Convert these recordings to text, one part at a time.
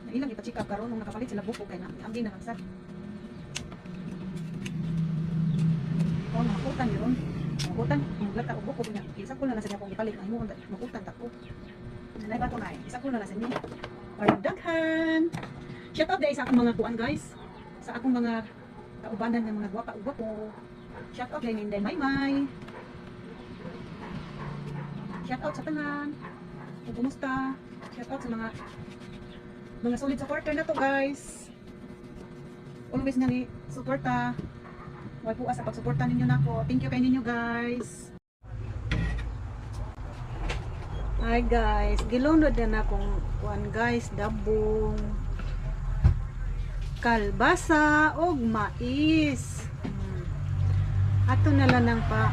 Ilang ipa-check up karon nung nakapalit sila buko kay na amdi na magsad. Oh, makutan yun. Makutan, maglata og buko niya. Isa ko na sa niya kung ipalit na imo makutan tako. Nanay ba to nay? Isa ko na sa niya. Para daghan. Shout out dai sa akong mga kuan guys. Sa akong mga kaubanan ng mga gwapa-gwapo. Shout out kay Ninday Maymay. Shout out sa tanan. Kung kumusta? Shout out sa mga solid supporter na to guys. Always nga ni suporta. Huwag po sa pagsuporta ninyo na ko. Thank you kay ninyo guys. Hi guys, gilunod na akong kuan guys, dabong, kalbasa og mais. Ato na lang nang pa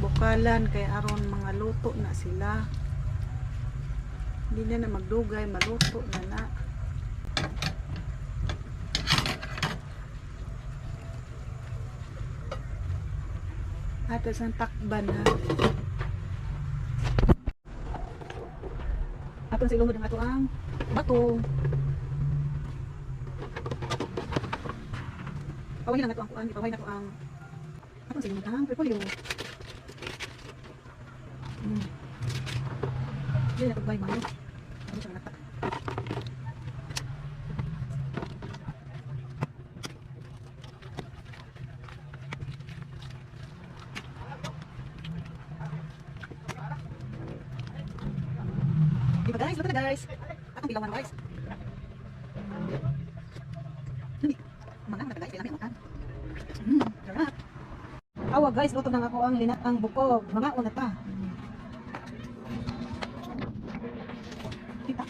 bukalan kay aron mga luto na sila. Hindi na magdugay, maluto na. Ato sa takban na. Ato sa ilungod ng ato ang bato. Paway lang ato ang kuan, paway na ato ang ato sa ilungod ang repolyo. Hindi na pagbay mayo. Ano siya natak. Diba guys, luto na guys. Atong bilawan guys. Hindi. Mangang na guys, kailangan makan. Sarap. Awa guys, luto na ako ang linat ang bukog. Mga una ta. Kita.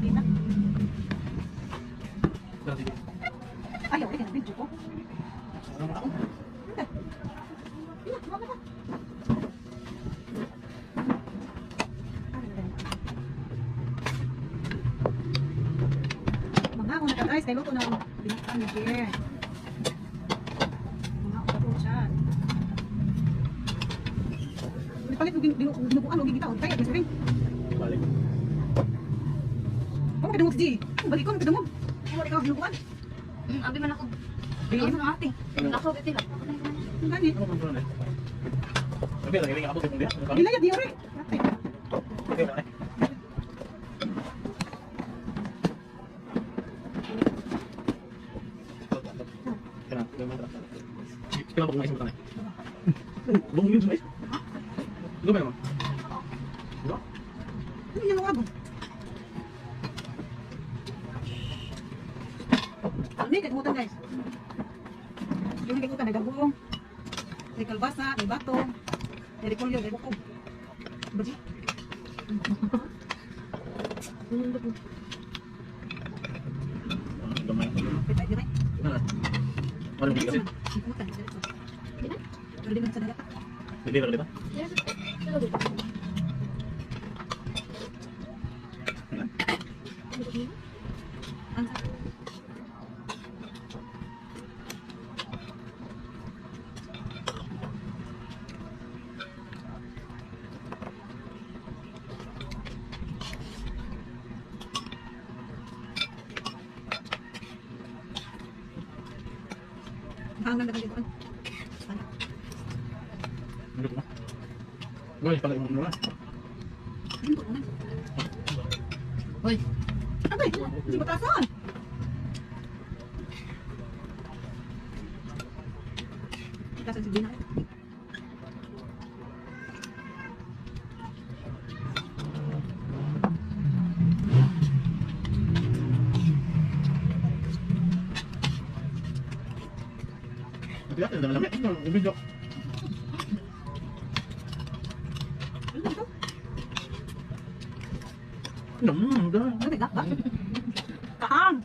Kita. Ayaw, ulit na video ko. Guys, kay luto na ang binatan ni Jer. Mga ulo siya. Palit mo binubuan o gigitaw. Kaya, Mr. Ring. Balik. Kung kadungog si G. Balik ko, kadungog. Kung ikaw binubuan. Abi man ako. Bigyan mo ng ating. Nako, bitin lang. Ang gani. Ano ba na? Sabi lang, iling abot yung dia. Dilayad, di rin. Okay na. Kenapa bung mais makan? Bung yun mais? Gue memang. Gue? Ini yang mau abang. Ini kemutan guys. Ini kemutan ada gabung, ada kalbasa, ada bato, ada polio, ada buku. Bersih. Kita direct. Gimana? Mau lebih kasih? Kemutan. Kalau dia bisa dapat. Lebih berapa? Hanggang na dito. Duduk mah. Gue pakai umum dulu lah. Hoy. Abay, di batasan. Kita sa Gina. Tapi ada dalamnya itu video. Udah. Ano ba? Kaang.